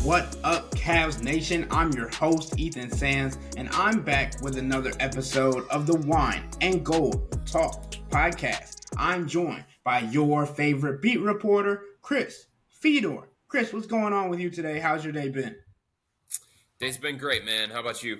What up, Cavs Nation? I'm your host, Ethan Sands, and I'm back with another episode of the Wine and Gold Talk podcast. I'm joined by your favorite beat reporter, Chris Fedor. Chris, what's going on with you today? How's your day been? Day's been great, man. How about you?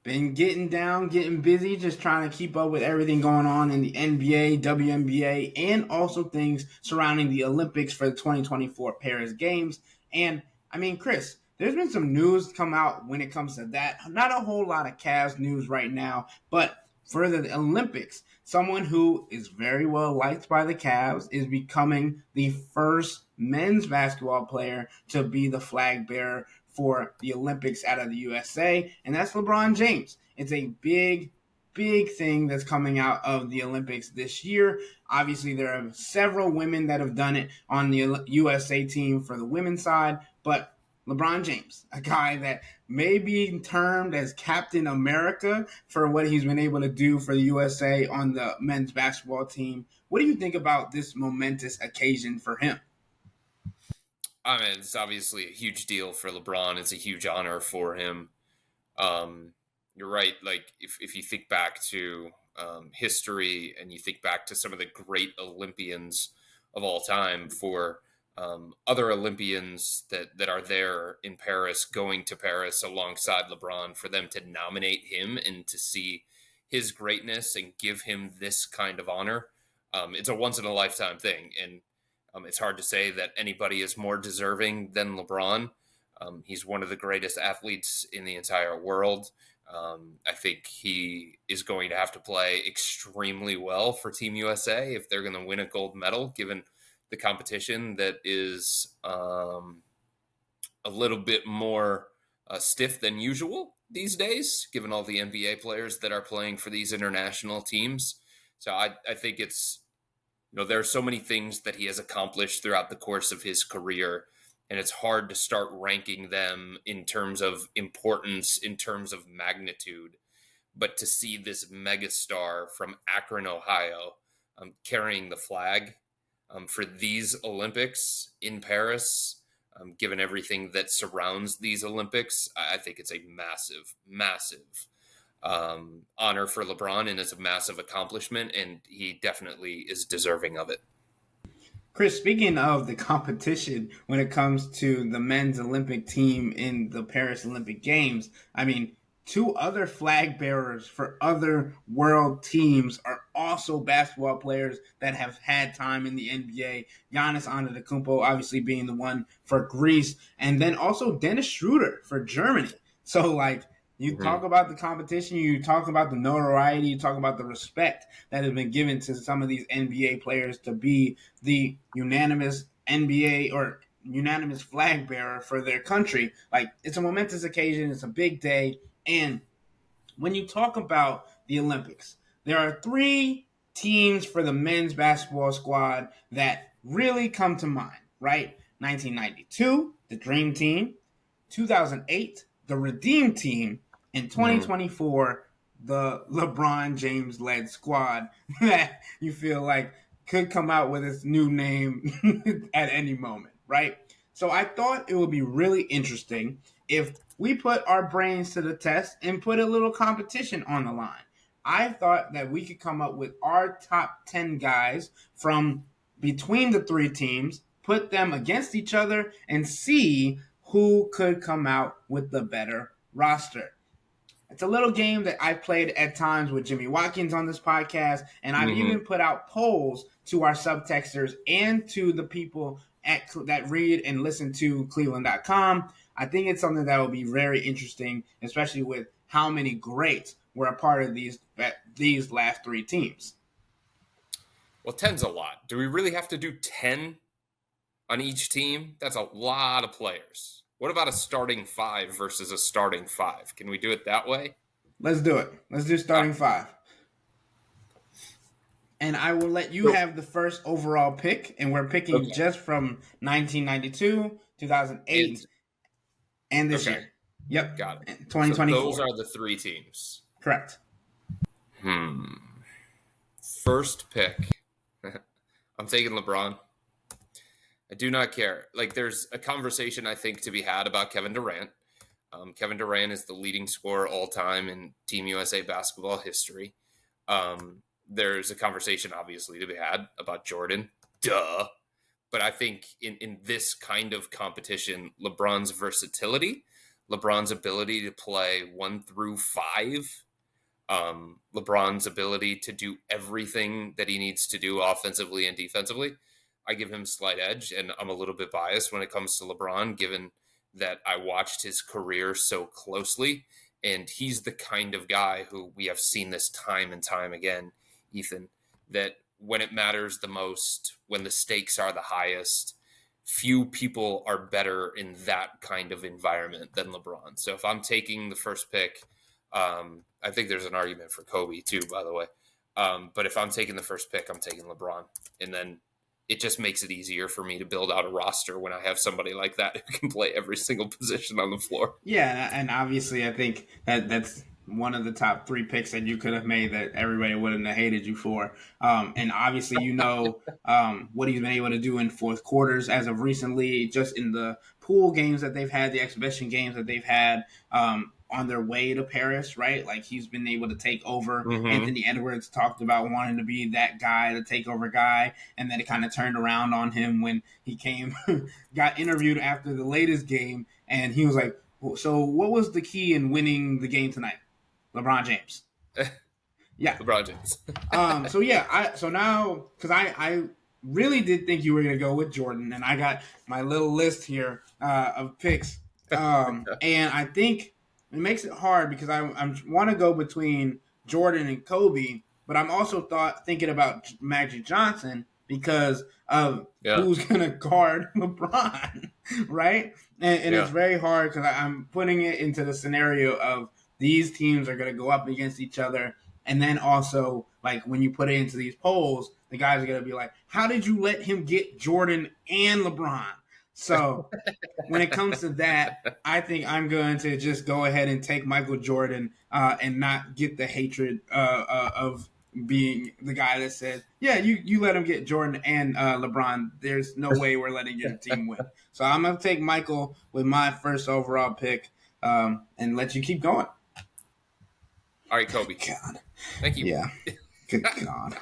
Been getting down, getting busy, just trying to keep up with everything going on in the NBA, WNBA, and also things surrounding the Olympics for the 2024 Paris Games. And I mean, Chris, there's been some news come out when it comes to that. Not a whole lot of Cavs news right now, but for the Olympics, someone who is very well liked by the Cavs is becoming the first men's basketball player to be the flag bearer for the Olympics out of the USA, and that's LeBron James. It's a big thing that's coming out of the Olympics this year. Obviously, there are several women that have done it on the USA team for the women's side, but LeBron James, a guy that may be termed as Captain America for what he's been able to do for the USA on the men's basketball team. What do you think about this momentous occasion for him? I mean, it's obviously a huge deal for LeBron. It's a huge honor for him. You're right. Like, if you think back to history and you think back to some of the great Olympians of all time, for other Olympians that are there in Paris, going to Paris alongside LeBron, for them to nominate him and to see his greatness and give him this kind of honor, it's a once-in-a-lifetime thing. And it's hard to say that anybody is more deserving than LeBron. He's one of the greatest athletes in the entire world. I think he is going to have to play extremely well for Team USA if they're going to win a gold medal, given the competition that is a little bit more stiff than usual these days, given all the NBA players that are playing for these international teams. So I think it's, there are so many things that he has accomplished throughout the course of his career, and it's hard to start ranking them in terms of importance, in terms of magnitude. But to see this megastar from Akron, Ohio, carrying the flag for these Olympics in Paris, given everything that surrounds these Olympics, I think it's a massive, massive honor for LeBron, and it's a massive accomplishment, and he definitely is deserving of it. Chris, speaking of the competition when it comes to the men's Olympic team in the Paris Olympic Games, I mean, two other flag bearers for other world teams are also basketball players that have had time in the NBA. Giannis Antetokounmpo obviously being the one for Greece, and then also Dennis Schroeder for Germany. So, like, you talk about the competition, you talk about the notoriety, you talk about the respect that has been given to some of these NBA players to be the unanimous NBA or unanimous flag bearer for their country. Like, it's a momentous occasion, it's a big day. And when you talk about the Olympics, there are three teams for the men's basketball squad that really come to mind, right? 1992, the Dream Team; 2008, the Redeem Team; in 2024, the LeBron James-led squad that you feel like could come out with its new name at any moment, right? So I thought it would be really interesting if we put our brains to the test and put a little competition on the line. I thought that we could come up with our top 10 guys from between the three teams, put them against each other, and see who could come out with the better roster. It's a little game that I've played at times with Jimmy Watkins on this podcast, and I've even put out polls to our subtexters and to the people that read and listen to cleveland.com. I think it's something that will be very interesting, especially with how many greats were a part of these last three teams. Well, 10's a lot. Do we really have to do 10 on each team? That's a lot of players. What about a starting five versus a starting five? Can we do it that way? Let's do it. Let's do starting five. And I will let you have the first overall pick, and we're picking just from 1992, 2008, and this year. Yep. Got it. 2024. So those are the three teams. Correct. First pick. I'm taking LeBron. I do not care. Like, there's a conversation I think to be had about Kevin Durant. Kevin Durant is the leading scorer all time in Team USA basketball history. There's a conversation, obviously, to be had about Jordan. Duh. But I think in this kind of competition, LeBron's versatility, LeBron's ability to play 1 through 5, LeBron's ability to do everything that he needs to do offensively and defensively, I give him a slight edge. And I'm a little bit biased when it comes to LeBron, given that I watched his career so closely. And he's the kind of guy who we have seen this time and time again, Ethan, that when it matters the most, when the stakes are the highest, few people are better in that kind of environment than LeBron. So if I'm taking the first pick, I think there's an argument for Kobe too, by the way. But if I'm taking the first pick, I'm taking LeBron. And then it just makes it easier for me to build out a roster when I have somebody like that who can play every single position on the floor. Yeah, and obviously I think that's one of the top 3 picks that you could have made that everybody wouldn't have hated you for. And obviously, what he's been able to do in fourth quarters as of recently, just in the pool games that they've had, the exhibition games that they've had on their way to Paris, right? Like he's been able to take over. Mm-hmm. Anthony Edwards talked about wanting to be that guy, the takeover guy, and then it kind of turned around on him when he got interviewed after the latest game, and he was like, so what was the key in winning the game tonight? LeBron James. Yeah. LeBron James. So now, because I really did think you were going to go with Jordan, and I got my little list here of picks. And I think it makes it hard because I want to go between Jordan and Kobe, but I'm also thinking about Magic Johnson because of who's going to guard LeBron, right? And it's very hard because I'm putting it into the scenario of these teams are going to go up against each other. And then also, like, when you put it into these polls, the guys are going to be like, how did you let him get Jordan and LeBron? So when it comes to that, I think I'm going to just go ahead and take Michael Jordan and not get the hatred of being the guy that said, yeah, you let him get Jordan and LeBron. There's no way we're letting your team win. So I'm going to take Michael with my first overall pick and let you keep going. All right, Kobe. God. Thank you. Yeah. Good God.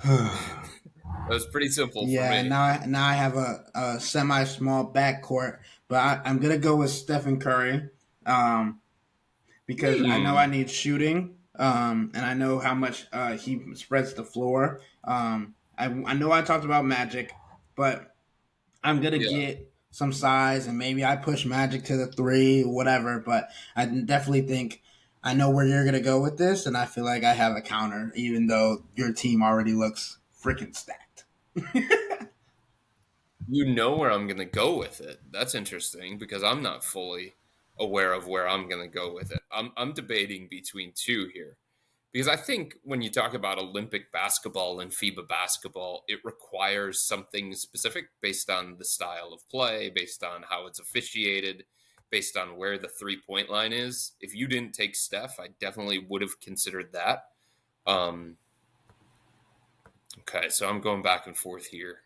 That was pretty simple for me. Yeah, now I have a semi-small backcourt, but I'm going to go with Stephen Curry because I know I need shooting, and I know how much he spreads the floor. I know I talked about Magic, but I'm going to get some size, and maybe I push Magic to the 3, whatever, but I definitely think I know where you're going to go with this, and I feel like I have a counter, even though your team already looks freaking stacked. You know where I'm going to go with it. That's interesting because I'm not fully aware of where I'm going to go with it. I'm debating between 2 here because I think when you talk about Olympic basketball and FIBA basketball, it requires something specific based on the style of play, based on how it's officiated, based on where the 3-point line is. If you didn't take Steph, I definitely would have considered that. Okay, so I'm going back and forth here.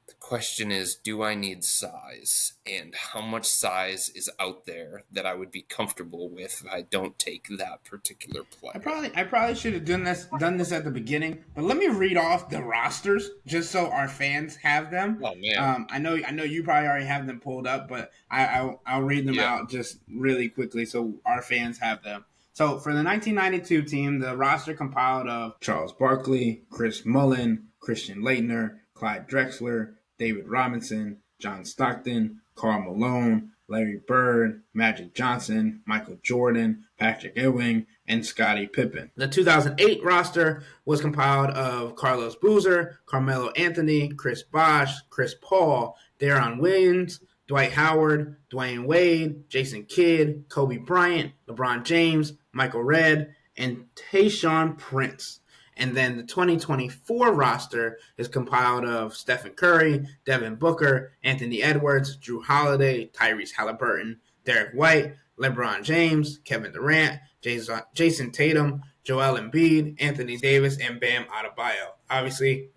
The question is, do I need size? And how much size is out there that I would be comfortable with if I don't take that particular player? I probably should have done this at the beginning, but let me read off the rosters just so our fans have them. Oh man. I know you probably already have them pulled up, but I'll read them out just really quickly so our fans have them. So for the 1992 team, the roster compiled of Charles Barkley, Chris Mullin, Christian Laettner, Clyde Drexler, David Robinson, John Stockton, Karl Malone, Larry Bird, Magic Johnson, Michael Jordan, Patrick Ewing, and Scottie Pippen. The 2008 roster was compiled of Carlos Boozer, Carmelo Anthony, Chris Bosh, Chris Paul, Deron Williams, Dwight Howard, Dwayne Wade, Jason Kidd, Kobe Bryant, LeBron James, Michael Redd, and Tayshaun Prince. And then the 2024 roster is compiled of Stephen Curry, Devin Booker, Anthony Edwards, Drew Holiday, Tyrese Halliburton, Derek White, LeBron James, Kevin Durant, Jason Tatum, Joel Embiid, Anthony Davis, and Bam Adebayo. Obviously,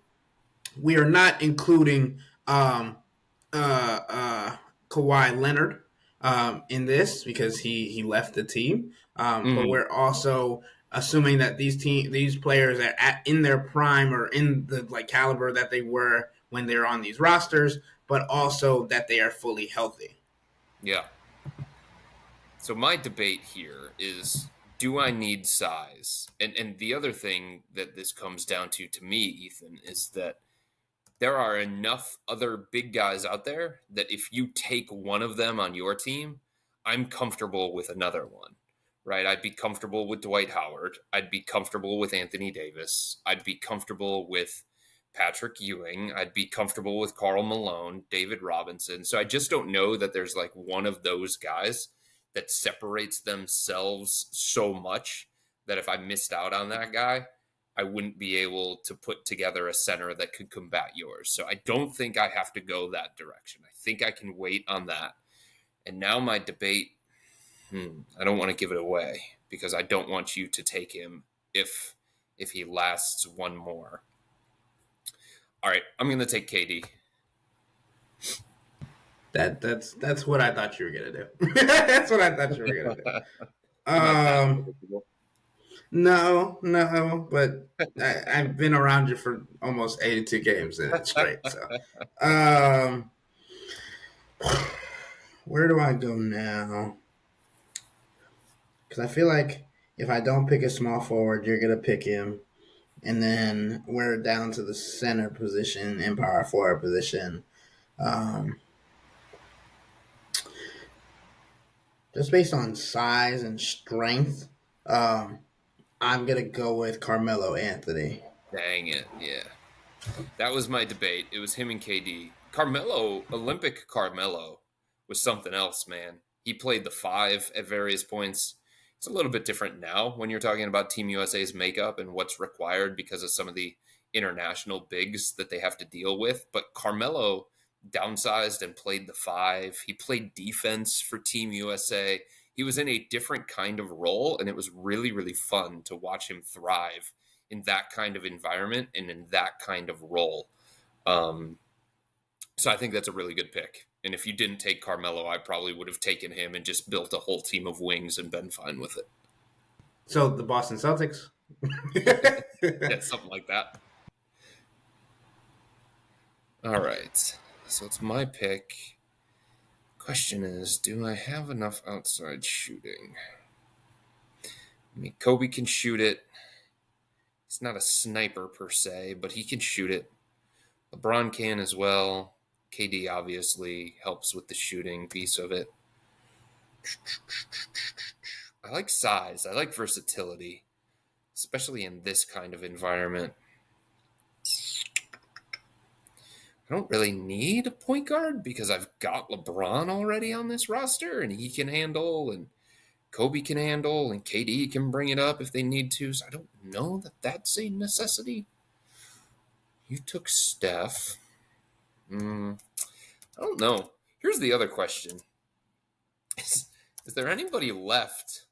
we are not including uh, uh, Kawhi Leonard in this because he left the team. But Mm, we're also assuming that these players are in their prime or in the like caliber that they were when they're on these rosters, but also that they are fully healthy. yeah. So my debate here is, do I need size? And the other thing that this comes down to me, Ethan, is that there are enough other big guys out there that if you take one of them on your team, I'm comfortable with another one. Right? I'd be comfortable with Dwight Howard. I'd be comfortable with Anthony Davis. I'd be comfortable with Patrick Ewing. I'd be comfortable with Karl Malone, David Robinson. So I just don't know that there's like one of those guys that separates themselves so much that if I missed out on that guy, I wouldn't be able to put together a center that could combat yours. So I don't think I have to go that direction. I think I can wait on that. And now my debate, I don't want to give it away because I don't want you to take him if he lasts one more. All right, I'm going to take KD. That's what I thought you were gonna do. That's what I thought you were gonna do. I'm not that Um, predictable. no, but I've been around you for almost 82 games and it's great. So, um, where do I go now? Because I feel like if I don't pick a small forward, you're gonna pick him, and then we're down to the center position and power forward position. Um, just based on size and strength, um, I'm gonna go with Carmelo Anthony. Dang it. Yeah. That was my debate. It was him and KD. Carmelo, Olympic Carmelo, was something else, man. He played the five at various points. It's a little bit different now when you're talking about Team USA's makeup and what's required because of some of the international bigs that they have to deal with. But Carmelo downsized and played the five. He played defense for Team USA. He was in a different kind of role, and it was really, really fun to watch him thrive in that kind of environment and in that kind of role. Um, so I think that's a really good pick. And if you didn't take Carmelo, I probably would have taken him and just built a whole team of wings and been fine with it. So the Boston Celtics. Yeah, something like that. All right. So it's my pick. Question is, do I have enough outside shooting? I mean, Kobe can shoot it. He's not a sniper per se, but he can shoot it. LeBron can as well. KD obviously helps with the shooting piece of it. I like size. I like versatility, especially in this kind of environment. I don't really need a point guard because I've got LeBron already on this roster and he can handle and Kobe can handle and KD can bring it up if they need to. So I don't know that that's a necessity. You took Steph. I don't know. Here's the other question. Is there anybody left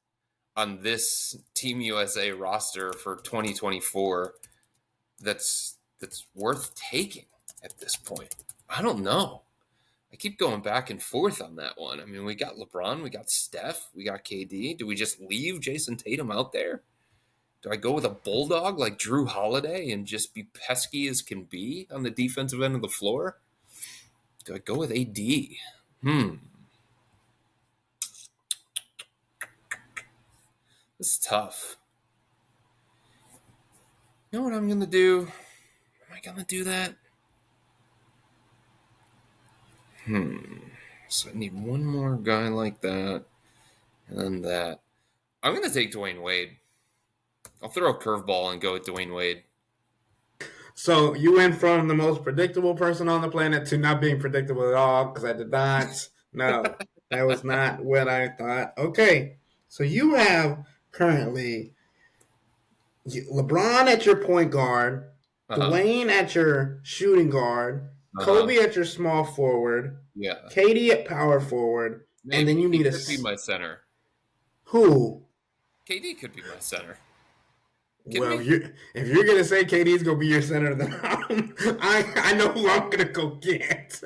on this Team USA roster for 2024 that's worth taking at this point? I don't know. I keep going back and forth on that one. I mean, we got LeBron, we got Steph, we got KD. Do we just leave Jason Tatum out there? Do I go with a bulldog like Drew Holiday and just be pesky as can be on the defensive end of the floor? Do I go with AD? This is tough. You know what I'm going to do? Am I going to do that? So I need one more guy like that. And then that. I'm going to take Dwayne Wade. I'll throw a curveball and go with Dwayne Wade. So you went from the most predictable person on the planet to not being predictable at all because I did not. No, that was not what I thought. Okay, so you have currently LeBron at your point guard, Uh-huh. Dwayne at your shooting guard, Uh-huh. Kobe at your small forward, Yeah. KD at power forward, and then Maybe. you He need a could be my center. who? KD could be my center. Kidding Well, me? if you're gonna say KD's gonna be your center, then I know who I'm gonna go get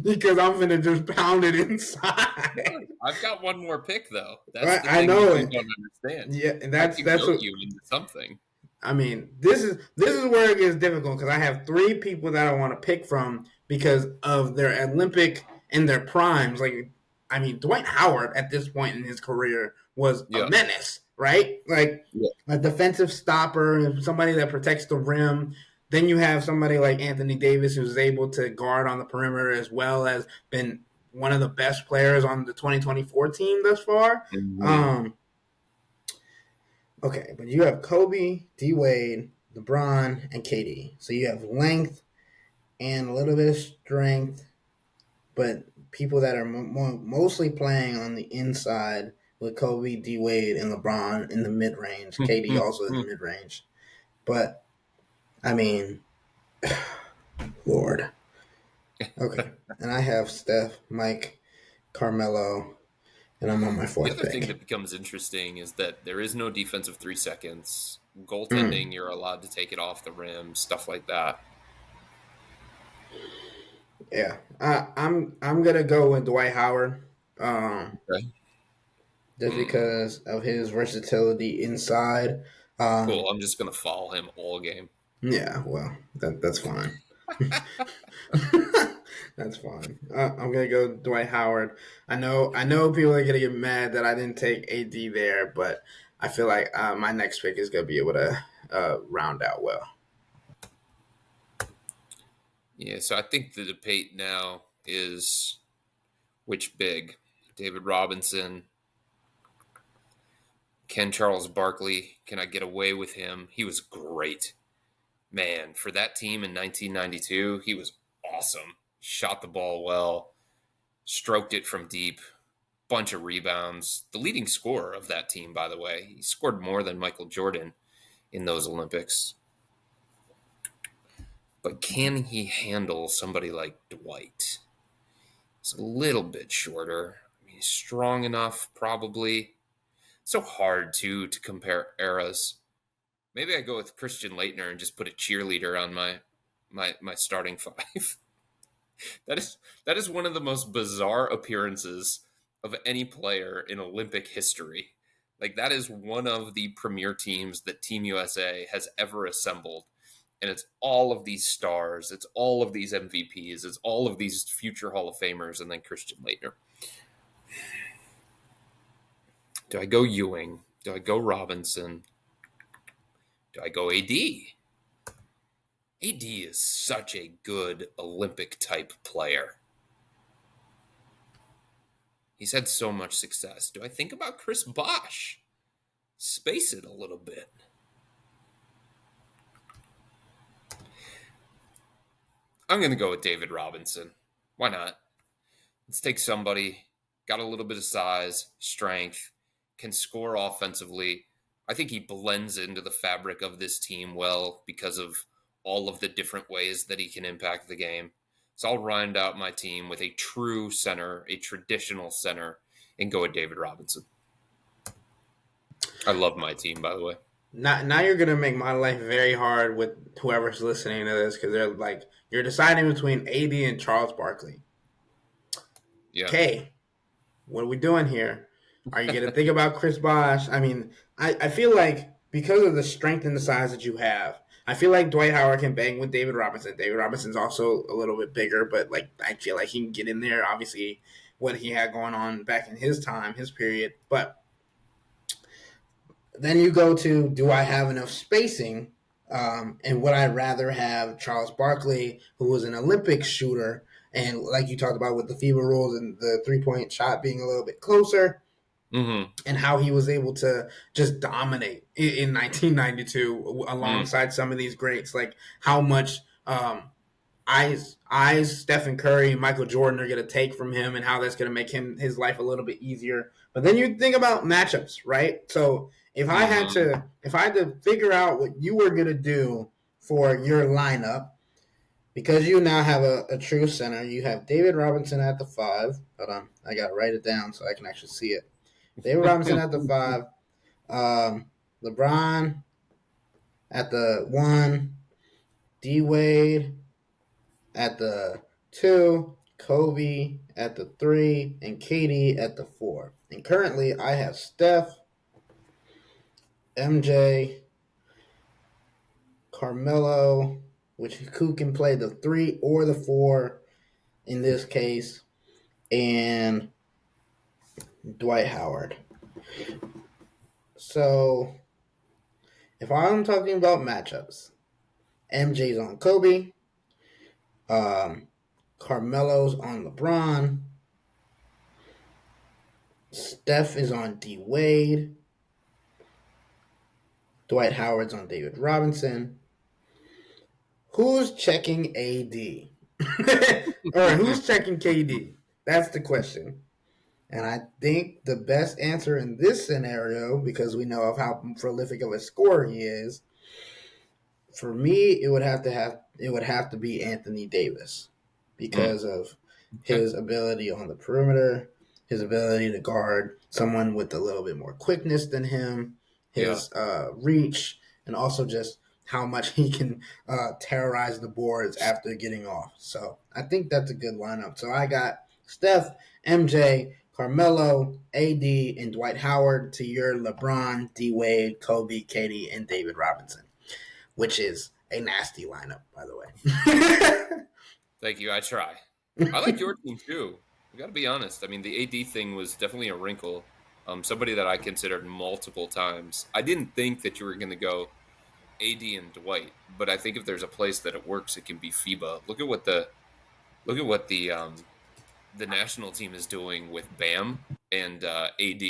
because I'm gonna just pound it inside. No, I've got one more pick though. That's Right, the I thing that know you it. don't understand. Yeah, and I that's can that's guilt what you into something. I mean. This is where it gets difficult because I have three people that I want to pick from because of their Olympic and their primes. Like, I mean, Dwight Howard at this point in his career was a Yeah. menace, right? Like Yeah. a defensive stopper, somebody that protects the rim. Then you have somebody like Anthony Davis who's able to guard on the perimeter as well as been one of the best players on the 2024 team thus far. Mhm. Um, okay, but you have Kobe, D Wade, LeBron, and KD. So you have length and a little bit of strength, but people that are mostly playing on the inside with Kobe, D Wade, and LeBron in the mid range. KD also in the mid range. But I mean, Lord. Okay, and I have Steph, Mike, Carmelo, and I'm on my The fourth other thing pick. that becomes interesting is that there is no defensive 3 seconds. Mm, Goaltending, you're allowed to take it off the rim, stuff like that. yeah, I'm gonna go with Dwight Howard. Um, Okay. just Hmm. because of his versatility inside. Cool. Um, I'm just gonna follow him all game. yeah, well, that's fine. That's fine. I'm gonna go Dwight Howard. I know people are gonna get mad that I didn't take AD there, but I feel like my next pick is gonna be able to round out well. Yeah, so I think the debate now is which big? David Robinson, Ken Charles Barkley. Can I get away with him? He was great. Man, for that team in 1992, he was awesome. Shot the ball well, stroked it from deep, bunch of rebounds. The leading scorer of that team, by the way, he scored more than Michael Jordan in those Olympics. But can he handle somebody like Dwight? He's a little bit shorter. I mean, he's strong enough, probably. So hard to compare eras. Maybe I go with Christian Leitner and just put a cheerleader on my starting five. That is that is one of the most bizarre appearances of any player in Olympic history. Like that is one of the premier teams that Team USA has ever assembled. And it's all of these stars, it's all of these MVPs, it's all of these future Hall of Famers, and then Christian Leitner. Do I go Ewing? Do I go Robinson? Do I go AD? AD is such a good Olympic type player. He's had so much success. Do I think about Chris Bosh? Space it a little bit. I'm going to go with David Robinson. Why not? Let's take somebody, got a little bit of size, strength, can score offensively. I think he blends into the fabric of this team well because of all of the different ways that he can impact the game. So I'll round out my team with a true center, a traditional center, and go with David Robinson. I love my team, by the way. Now you're gonna make my life very hard with whoever's listening to this because they're like you're deciding between AD and Charles Barkley. Yeah. Okay, what are we doing here? Are you going to think about Chris Bosh? I mean, I feel like because of the strength and the size that you have, I feel like Dwight Howard can bang with David Robinson. David Robinson's also a little bit bigger, but like I feel like he can get in there. Obviously, what he had going on back in his time, his period. But then you go to do I have enough spacing? And would I rather have Charles Barkley, who was an Olympic shooter, and like you talked about with the FIBA rules and the 3-point shot being a little bit closer, Mm-hmm. and how he was able to just dominate in 1992 Mm. alongside some of these greats, like how much eyes Stephen Curry and Michael Jordan are going to take from him, and how that's going to make his life a little bit easier. But then you think about matchups, right? So Mm-hmm. if I had to figure out what you were going to do for your lineup, because you now have a true center, you have David Robinson at the 5. Hold on, I got to write it down so I can actually see it. David Robinson at the 5, LeBron. At the 1, D Wade. At the 2, Kobe. At the 3, and Katie at the 4. And currently, I have Steph, MJ, Carmelo, who can play the 3 or the 4 in this case, and Dwight Howard. So, if I'm talking about matchups, MJ's on Kobe, Carmelo's on LeBron, Steph is on D Wade, Dwight Howard's on David Robinson. Who's checking AD? Or who's checking KD? That's the question. And I think the best answer in this scenario, because we know of how prolific of a scorer he is, for me, it would have to be Anthony Davis because of Okay. his ability on the perimeter, his ability to guard someone with a little bit more quickness than him, Yeah. his reach, and also just how much he can terrorize the boards after getting off. So I think that's a good lineup. So I got Steph, MJ, Carmelo, AD, and Dwight Howard to your LeBron, D Wade, Kobe, Katie, and David Robinson, which is a nasty lineup, by the way. Thank you. I try. I like your team too. We got to be honest. I mean, the AD thing was definitely a wrinkle. Somebody that I considered multiple times. I didn't think that you were going to go AD and Dwight, but I think if there's a place that it works, it can be FIBA. Look at what the national team is doing with Bam and AD.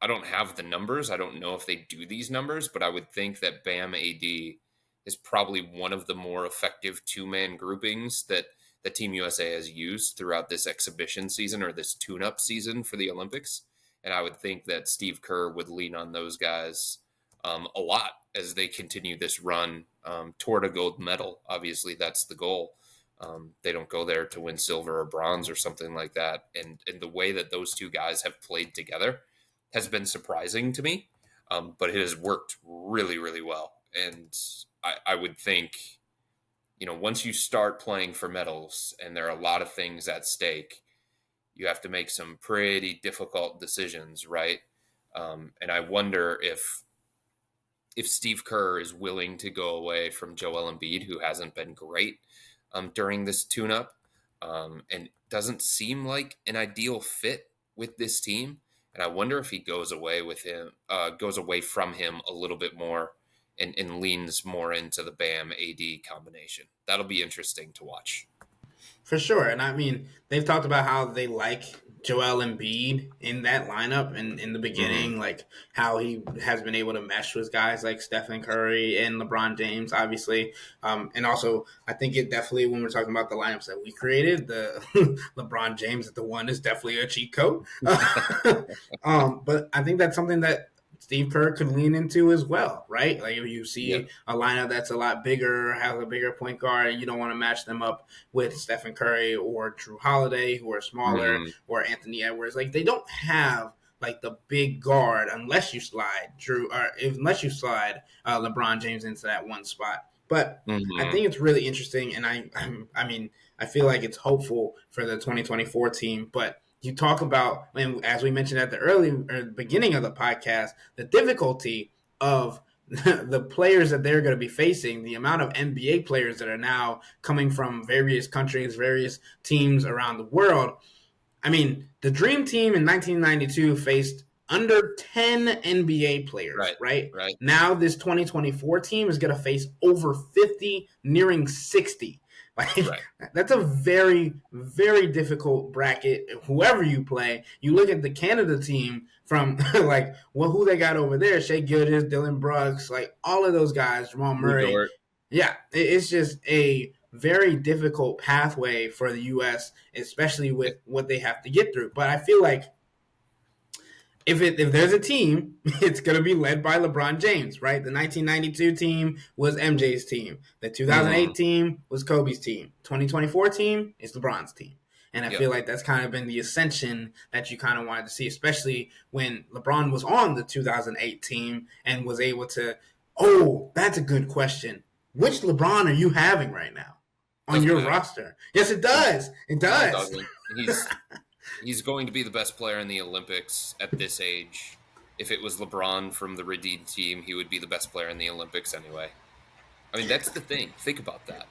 I don't have the numbers. I don't know if they do these numbers, but I would think that Bam AD is probably one of the more effective two-man groupings that Team USA has used throughout this exhibition season or this tune-up season for the Olympics. And I would think that Steve Kerr would lean on those guys a lot as they continue this run toward a gold medal. Obviously, that's the goal. They don't go there to win silver or bronze or something like that. And the way that those two guys have played together has been surprising to me, but it has worked really, really well. And I would think, once you start playing for medals and there are a lot of things at stake, you have to make some pretty difficult decisions, right? And I wonder if Steve Kerr is willing to go away from Joel Embiid, who hasn't been great during this tune-up, and doesn't seem like an ideal fit with this team. And I wonder if he goes away from him a little bit more and leans more into the Bam AD combination. That'll be interesting to watch. For sure. And I mean, they've talked about how they like Joel Embiid in that lineup and in the Mm-hmm. beginning, like how he has been able to mesh with guys like Stephen Curry and LeBron James, obviously. And also, I think it definitely, when we're talking about the lineups that we created, the LeBron James at the 1 is definitely a cheat code. But I think that's something that Steve Kerr could lean into as well, right? Like if you Yeah. see a lineup that's a lot bigger, has a bigger point guard, and you don't want to match them up with Stephen Curry or Drew Holiday, who are smaller, Mm-hmm. or Anthony Edwards. Like they don't have like the big guard unless you slide unless you slide LeBron James into that one spot. But I Mm-hmm. think it's really interesting, and I mean, I feel like it's hopeful for the 2024 team. But you talk about, and as we mentioned at the beginning of the podcast, the difficulty of the players that they're going to be facing, the amount of NBA players that are now coming from various countries, various teams around the world. I mean, the Dream Team in 1992 faced under 10 NBA players, Right. right? Right. Now, this 2024 team is going to face over 50, nearing 60. Like, Right. that's a very, very difficult bracket. Whoever you play, you look at the Canada team from like who they got over there: Shea Gilgeous, Dylan Brooks, like all of those guys, Jamal Lou Murray. Dort. Yeah, it's just a very difficult pathway for the U.S., especially with what they have to get through. But I feel like if there's a team, it's going to be led by LeBron James, right? The 1992 team was MJ's team. The Mm-hmm. 2008 team was Kobe's team. 2024 team is LeBron's team. And I Yep. feel like that's kind of been the ascension that you kind of wanted to see, especially when LeBron was on the 2008 team and was able to Oh, that's a good question. Which LeBron are you having right now on Doesn't your matter. roster? Yes, it does. It No, it does. doesn't. He's going to be the best player in the Olympics at this age. If it was LeBron from the redeemed team, he would be the best player in the Olympics anyway. I mean, that's the thing. Think about that.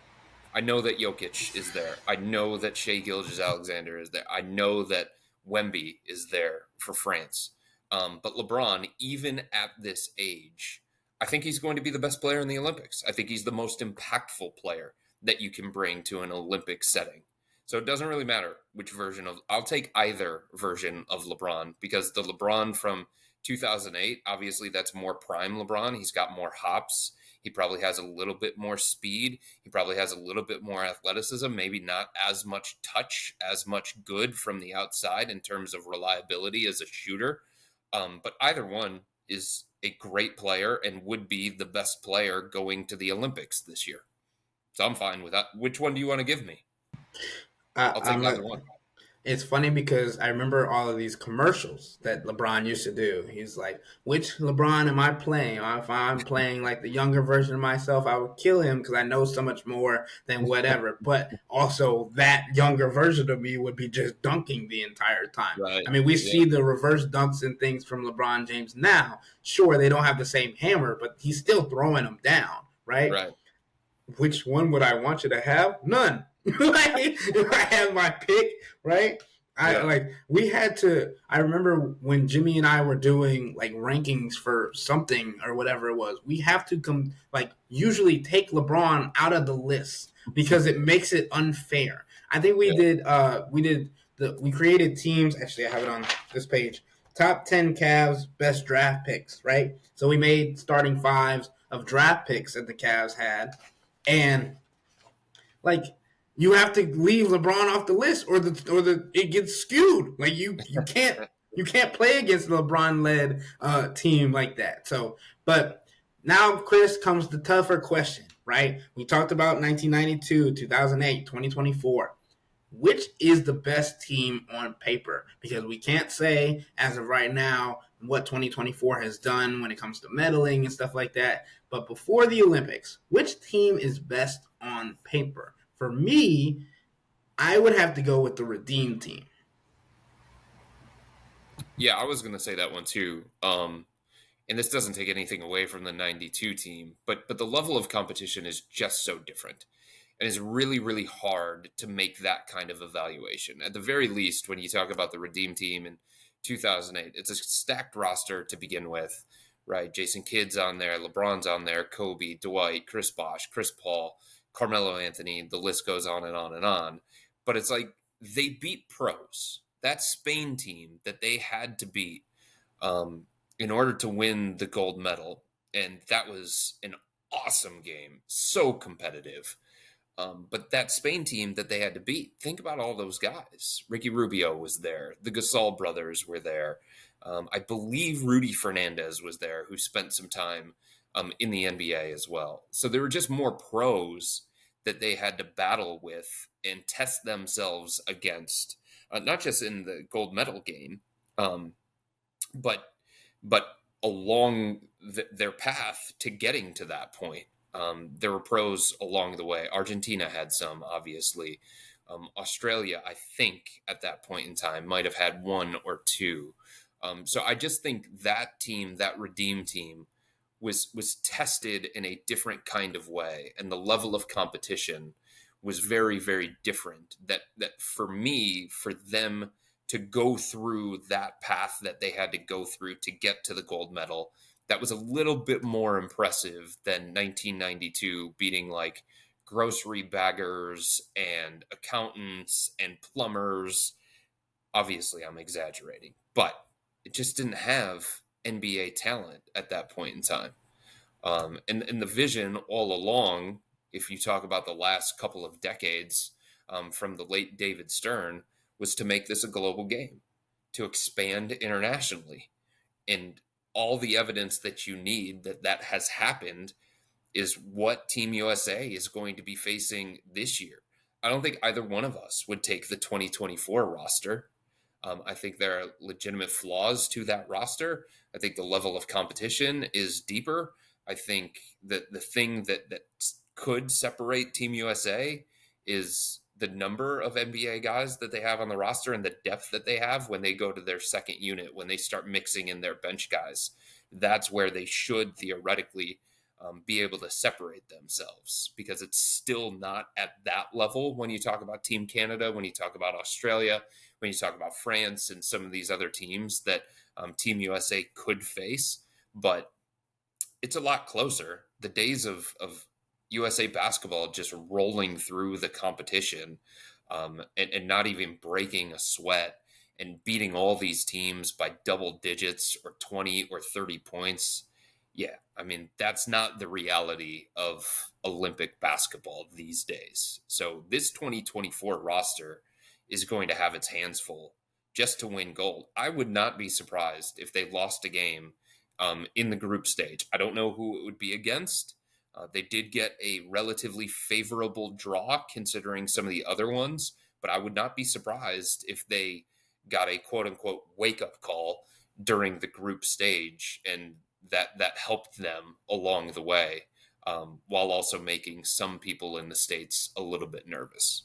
I know that Jokic is there. I know that Shea Gilgeous-Alexander is there. I know that Wemby is there for France. But LeBron, even at this age, I think he's going to be the best player in the Olympics. I think he's the most impactful player that you can bring to an Olympic setting. So it doesn't really matter which version of. I'll take either version of LeBron because the LeBron from 2008, obviously, that's more prime LeBron. He's got more hops. He probably has a little bit more speed. He probably has a little bit more athleticism, maybe not as much touch, as much good from the outside in terms of reliability as a shooter. But either one is a great player and would be the best player going to the Olympics this year. So I'm fine with that. Which one do you want to give me? I'll take I'm either a, one. It's funny because I remember all of these commercials that LeBron used to do. He's like, "Which LeBron am I playing? If I'm playing like the younger version of myself, I would kill him because I know so much more than whatever." But also, that younger version of me would be just dunking the entire time. Right. I mean, we Yeah. see the reverse dunks and things from LeBron James now. Sure, they don't have the same hammer, but he's still throwing them down, right? Right. Which one would I want you to have? None. Like, if I had my pick, right? I Yeah. like we had to. I remember when Jimmy and I were doing like rankings for something or whatever it was. We have to come like usually take LeBron out of the list because it makes it unfair. I think we Yeah. did. We created teams. Actually, I have it on this page. Top 10 Cavs best draft picks, right? So we made starting fives of draft picks that the Cavs had, and like you have to leave LeBron off the list, or the it gets skewed. Like you can't play against a LeBron led team like that. So, but now, Chris, comes the tougher question, right? We talked about 1992, 2008, 2024. Which is the best team on paper? Because we can't say as of right now what 2024 has done when it comes to medaling and stuff like that. But before the Olympics, which team is best on paper? For me, I would have to go with the Redeem team. Yeah, I was going to say that one too. And this doesn't take anything away from the 92 team, but the level of competition is just so different. And it's really, really hard to make that kind of evaluation. At the very least, when you talk about the Redeem team in 2008, it's a stacked roster to begin with, right? Jason Kidd's on there, LeBron's on there, Kobe, Dwight, Chris Bosh, Chris Paul, Carmelo Anthony, the list goes on and on and on. But it's like they beat pros. That Spain team that they had to beat um, in order to win the gold medal. And that was an awesome game, so competitive. But that Spain team that they had to beat, think about all those guys. Ricky Rubio was there. The Gasol brothers were there. I believe Rudy Fernandez was there, who spent some time in the NBA as well. So there were just more pros that they had to battle with and test themselves against, not just in the gold medal game, um, but along their path to getting to that point. There were pros along the way. Argentina had some, obviously. Australia, I think, at that point in time, might have had one or two. So I just think that team, that Redeem team, was tested in a different kind of way, and the level of competition was very, very different. That for me, for them to go through that path that they had to go through to get to the gold medal, that was a little bit more impressive than 1992 beating like grocery baggers and accountants and plumbers. Obviously, I'm exaggerating, but it just didn't have NBA talent at that point in time. And the vision all along, if you talk about the last couple of decades from the late David Stern, was to make this a global game, to expand internationally. And all the evidence that you need that has happened is what Team USA is going to be facing this year. I don't think either one of us would take the 2024 roster. I think there are legitimate flaws to that roster. I think the level of competition is deeper. I think that the thing that could separate Team USA is the number of NBA guys that they have on the roster and the depth that they have when they go to their second unit, when they start mixing in their bench guys. That's where they should theoretically be able to separate themselves, because it's still not at that level when you talk about Team Canada, when you talk about Australia, when you talk about France and some of these other teams that Team USA could face. But it's a lot closer. The days of USA basketball just rolling through the competition, and not even breaking a sweat and beating all these teams by double digits or 20 or 30 points. Yeah, I mean, that's not the reality of Olympic basketball these days. So this 2024 roster is going to have its hands full just to win gold. I would not be surprised if they lost a game in the group stage. I don't know who it would be against. They did get a relatively favorable draw considering some of the other ones, but I would not be surprised if they got a quote unquote wake up call during the group stage, and that helped them along the way, while also making some people in the States a little bit nervous.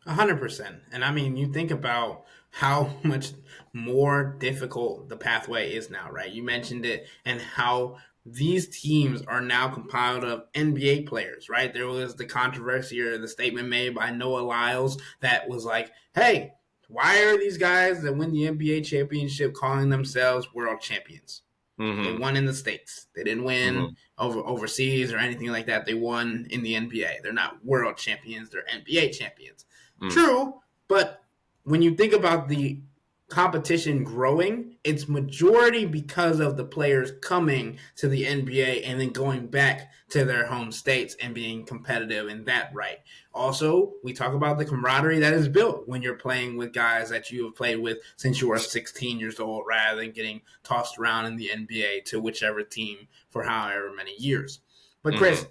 100%. And I mean, you think about how much more difficult the pathway is now, right? You mentioned it, and how these teams are now compiled of NBA players, right? There was the controversy or the statement made by Noah Lyles that was like, hey, why are these guys that win the NBA championship calling themselves world champions? They Mm-hmm. won in the States. They didn't Mm-hmm. win overseas or anything like that. They won in the NBA. They're not world champions, they're NBA champions. Mm. True, but when you think about the competition growing, it's majority because of the players coming to the NBA and then going back to their home states and being competitive in that right. Also, we talk about the camaraderie that is built when you're playing with guys that you have played with since you were 16 years old, rather than getting tossed around in the NBA to whichever team for however many years. But Mm-hmm. Chris,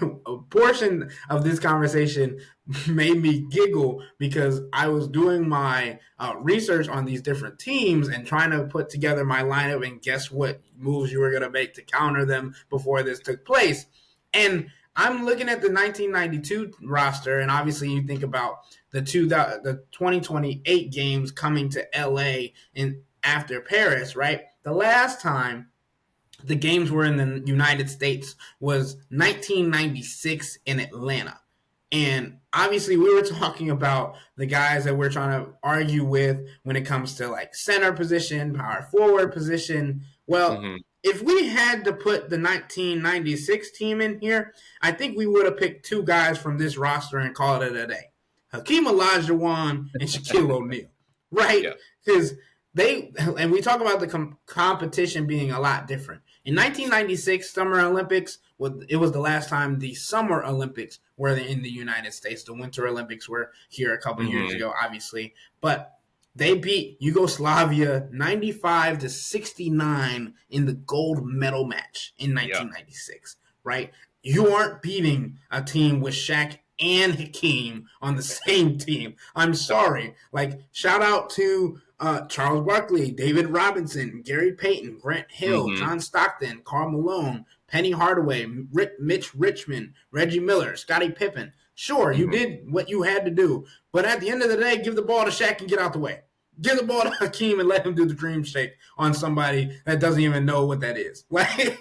a portion of this conversation made me giggle because I was doing my research on these different teams and trying to put together my lineup and guess what moves you were going to make to counter them before this took place. And I'm looking at the 1992 roster, and obviously you think about the 2028 games coming to LA in after Paris, right? The last time the games were in the United States was 1996 in Atlanta. And obviously, we were talking about the guys that we're trying to argue with when it comes to like center position, power forward position. Well, Mm-hmm. if we had to put the 1996 team in here, I think we would have picked two guys from this roster and called it a day: Hakeem Olajuwon and Shaquille O'Neal, right? Yeah. Because and we talk about the competition being a lot different. In 1996 Summer Olympics, it was the last time the Summer Olympics were in the United States. The Winter Olympics were here a couple years Mm-hmm. ago, obviously, but they beat Yugoslavia 95-69 in the gold medal match in Yeah. 1996. Right? You aren't beating a team with Shaq and Hakeem on the same team. I'm sorry. Like, shout out to Charles Barkley, David Robinson, Gary Payton, Grant Hill, Mm-hmm. John Stockton, Karl Malone, Penny Hardaway, Mitch Richmond, Reggie Miller, Scottie Pippen. Sure, you Mm-hmm. did what you had to do, but at the end of the day, give the ball to Shaq and get out the way. Give the ball to Hakeem and let him do the dream shake on somebody that doesn't even know what that is. Like,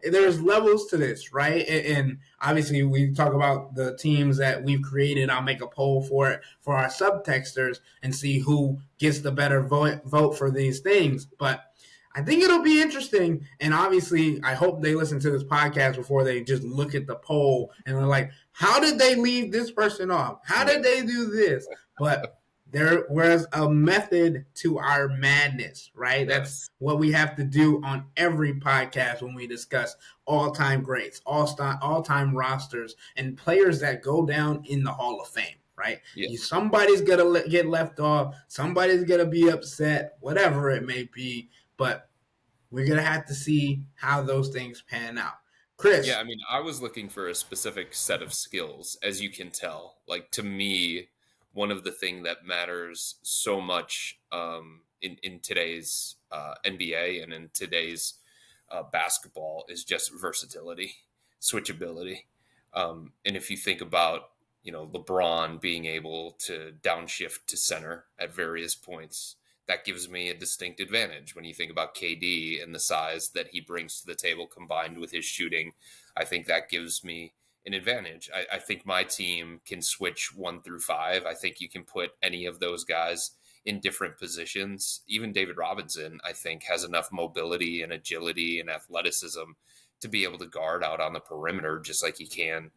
there's levels to this, right? And obviously, we talk about the teams that we've created. I'll make a poll for it for our subtexters and see who gets the better vote for these things. But I think it'll be interesting. And obviously, I hope they listen to this podcast before they just look at the poll and they're like, how did they leave this person off? How did they do this? But there was a method to our madness, right? That's Yes. what we have to do on every podcast when we discuss all-time greats, all-time rosters, and players that go down in the Hall of Fame, right? Yeah. Somebody's going to get left off. Somebody's going to be upset, whatever it may be. But we're going to have to see how those things pan out. Yeah, Chris. I mean, I was looking for a specific set of skills, as you can tell. Like, to me, one of the thing that matters so much in today's NBA and in today's basketball is just versatility, switchability. And if you think about, LeBron being able to downshift to center at various points, that gives me a distinct advantage. When you think about KD and the size that he brings to the table combined with his shooting, I think that gives me an advantage. I think my team can switch 1 through 5. I think you can put any of those guys in different positions. Even David Robinson, I think, has enough mobility and agility and athleticism to be able to guard out on the perimeter just like he can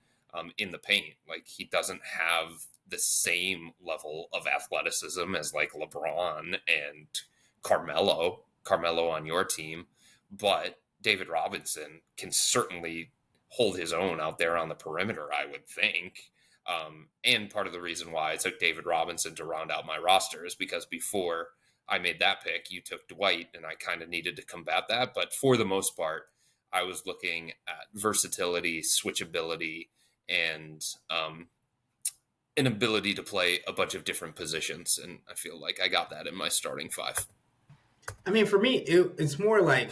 in the paint. Like, he doesn't have the same level of athleticism as like LeBron and Carmelo on your team, but David Robinson can certainly hold his own out there on the perimeter, I would think. And part of the reason why I took David Robinson to round out my roster is because before I made that pick, you took Dwight, and I kind of needed to combat that. But for the most part, I was looking at versatility, switchability, and an ability to play a bunch of different positions. And I feel like I got that in my starting 5. I mean, for me, it's more like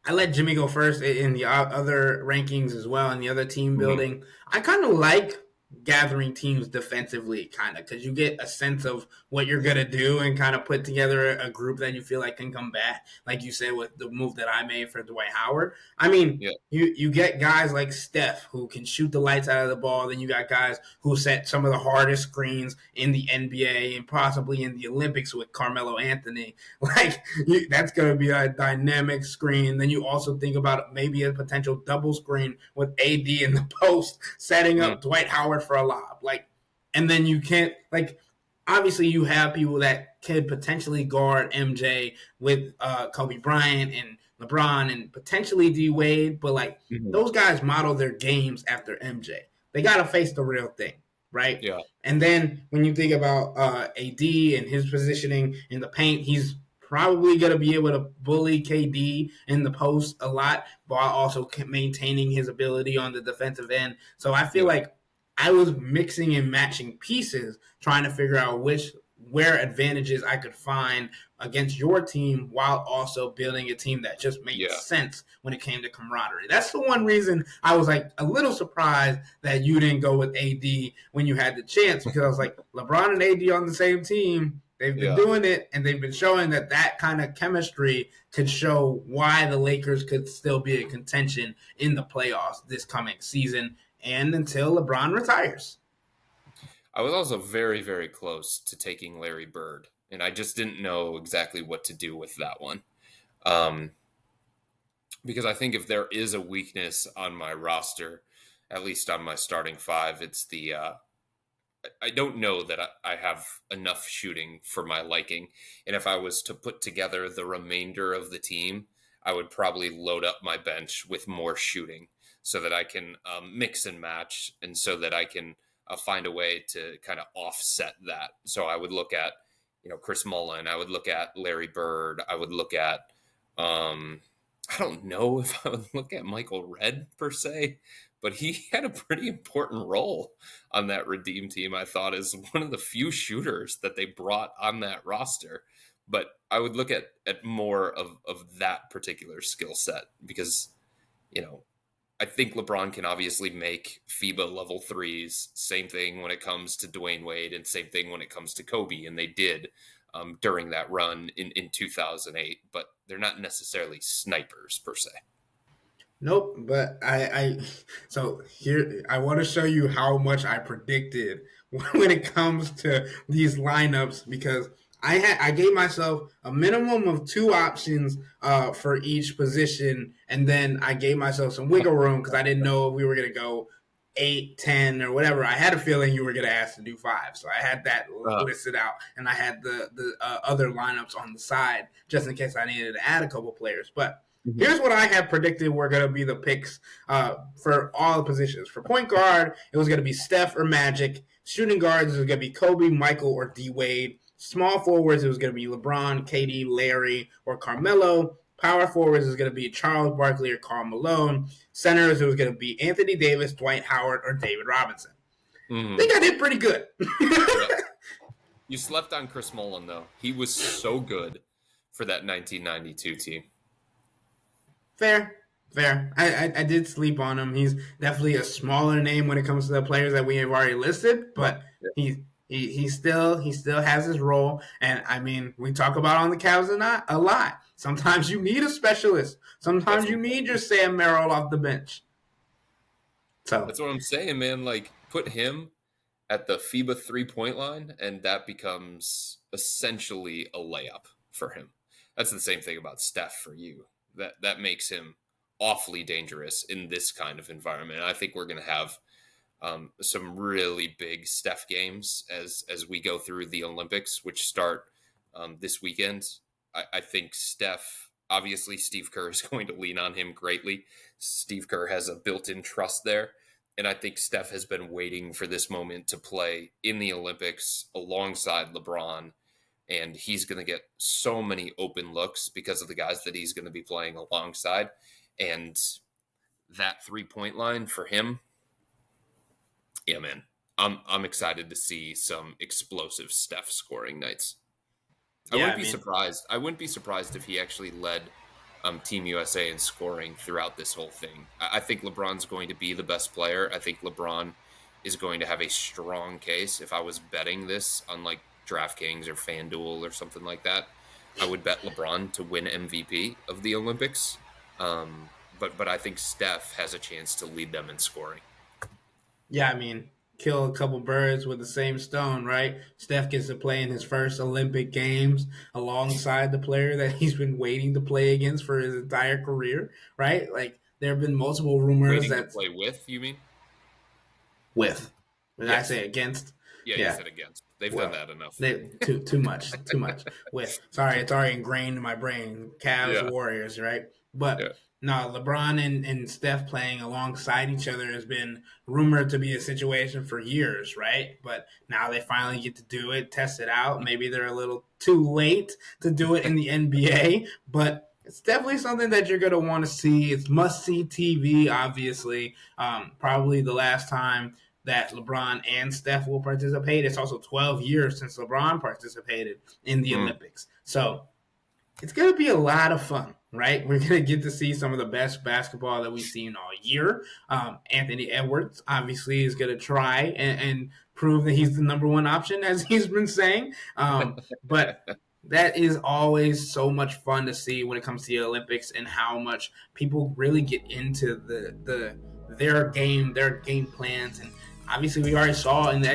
I let Jimmy go first in the other rankings as well, in the other team building. I kind of like gathering teams defensively, kind of, because you get a sense of what you're going to do and kind of put together a group that you feel like can come back, like you said with the move that I made for Dwight Howard. I mean, you get guys like Steph who can shoot the lights out of the ball. Then you got guys who set some of the hardest screens in the NBA and possibly in the Olympics with Carmelo Anthony. Like, that's going to be a dynamic screen. Then you also think about maybe a potential double screen with AD in the post, setting up Dwight Howard for a lob. Like, and then you can't, like, obviously you have people that could potentially guard MJ with Kobe Bryant and LeBron and potentially D Wade, but like those guys model their games after MJ. They got to face the real thing, right? Yeah. And then when you think about AD and his positioning in the paint, he's probably going to be able to bully KD in the post a lot while also maintaining his ability on the defensive end. So I feel like I was mixing and matching pieces, trying to figure out where advantages I could find against your team while also building a team that just made sense when it came to camaraderie. That's the one reason I was like a little surprised that you didn't go with AD when you had the chance, because I was like, LeBron and AD on the same team, they've been doing it, and they've been showing that kind of chemistry could show why the Lakers could still be in contention in the playoffs this coming season and until LeBron retires. I was also very, very close to taking Larry Bird, and I just didn't know exactly what to do with that one. Because I think if there is a weakness on my roster, at least on my starting 5, it's the I don't know that I have enough shooting for my liking. And if I was to put together the remainder of the team, I would probably load up my bench with more shooting so that I can mix and match, and so that I can find a way to kind of offset that. So I would look at, Chris Mullin. I would look at Larry Bird. I would look at, I don't know if I would look at Michael Redd per se, but he had a pretty important role on that Redeem team, I thought, as one of the few shooters that they brought on that roster. But I would look at more of that particular skill set because, I think LeBron can obviously make FIBA level 3s. Same thing when it comes to Dwayne Wade, and same thing when it comes to Kobe. And they did during that run in 2008, but they're not necessarily snipers per se. Nope, but so here I want to show you how much I predicted when it comes to these lineups, because I gave myself a minimum of 2 options for each position, and then I gave myself some wiggle room because I didn't know if we were going to go 8, 10, or whatever. I had a feeling you were going to ask to do 5, so I had that listed out, and I had the other lineups on the side just in case I needed to add a couple players. But here's what I had predicted were going to be the picks for all the positions. For point guard, it was going to be Steph or Magic. Shooting guards, it was going to be Kobe, Michael, or D Wade. Small forwards, it was going to be LeBron, KD, Larry, or Carmelo. Power forwards is going to be Charles Barkley or Karl Malone. Centers, it was going to be Anthony Davis, Dwight Howard, or David Robinson. I think I did pretty good. You slept on Chris Mullin, though. He was so good for that 1992 team. Fair. Fair. I did sleep on him. He's definitely a smaller name when it comes to the players that we have already listed, but Yeah. he still has his role. And I mean, we talk about on the Cavs a lot. Sometimes you need a specialist. That's Sometimes what you need your Sam Merrill off the bench. So that's what I'm saying, man. Like put him at the FIBA 3-point line, and that becomes essentially a layup for him. That's the same thing about Steph for you. That makes him awfully dangerous in this kind of environment. I think we're going to have some really big Steph games as we go through the Olympics, which start this weekend. I think Steph, obviously, Steve Kerr is going to lean on him greatly. Steve Kerr has a built-in trust there. And I think Steph has been waiting for this moment to play in the Olympics alongside LeBron. And he's going to get so many open looks because of the guys that he's going to be playing alongside. And that 3-point line for him, yeah, man, I'm excited to see some explosive Steph scoring nights. I yeah, wouldn't I be mean, surprised. I wouldn't be surprised if he actually led Team USA in scoring throughout this whole thing. I think LeBron's going to be the best player. I think LeBron is going to have a strong case. If I was betting this on like DraftKings or FanDuel or something like that, I would bet LeBron to win MVP of the Olympics. But I think Steph has a chance to lead them in scoring. yeah, I mean, kill a couple birds with the same stone, right? Steph gets to play in his first Olympic Games alongside the player that he's been waiting to play against for his entire career, right? Like there have been multiple rumors Waiting to that play with, you mean? with, when I Yes. say against, Yeah, you yeah, said against. They've done well, that enough. too much, too much. With sorry, it's already ingrained in my brain. Cavs, Yeah, Warriors, right? But yeah. no, LeBron and Steph playing alongside each other has been rumored to be a situation for years, right? But now they finally get to do it, test it out. Maybe they're a little too late to do it in the NBA, but it's definitely something that you're going to want to see. It's must see TV, obviously. Probably the last time that LeBron and Steph will participate. It's also 12 years since LeBron participated in the Mm. Olympics. So it's going to be a lot of fun, right? We're going to get to see some of the best basketball that we've seen all year. Anthony Edwards obviously is going to try and prove that he's the number one option, as he's been saying. But that is always so much fun to see when it comes to the Olympics and how much people really get into their game plans. And obviously we already saw in the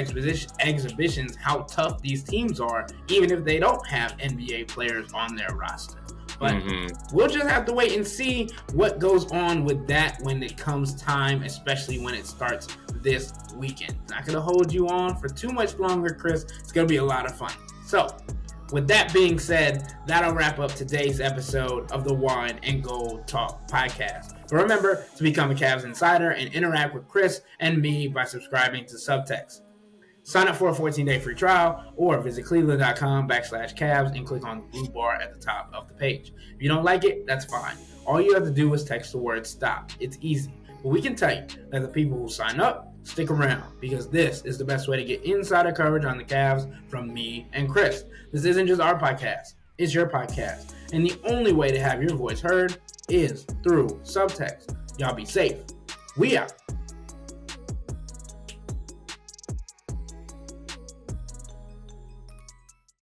exhibitions how tough these teams are, even if they don't have NBA players on their roster. But we'll just have to wait and see what goes on with that when it comes time, especially when it starts this weekend. It's not going to hold you on for too much longer, Chris. It's going to be a lot of fun. So, with that being said, that'll wrap up today's episode of the Wine and Gold Talk podcast. But remember to become a Cavs insider and interact with Chris and me by subscribing to Subtext. Sign up for a 14-day free trial or visit cleveland.com/Cavs and click on the blue bar at the top of the page. If you don't like it, that's fine. All you have to do is text the word STOP. It's easy. But we can tell you that the people who sign up stick around because this is the best way to get insider coverage on the Cavs from me and Chris. This isn't just our podcast. It's your podcast. And the only way to have your voice heard is through Subtext. Y'all be safe. We out.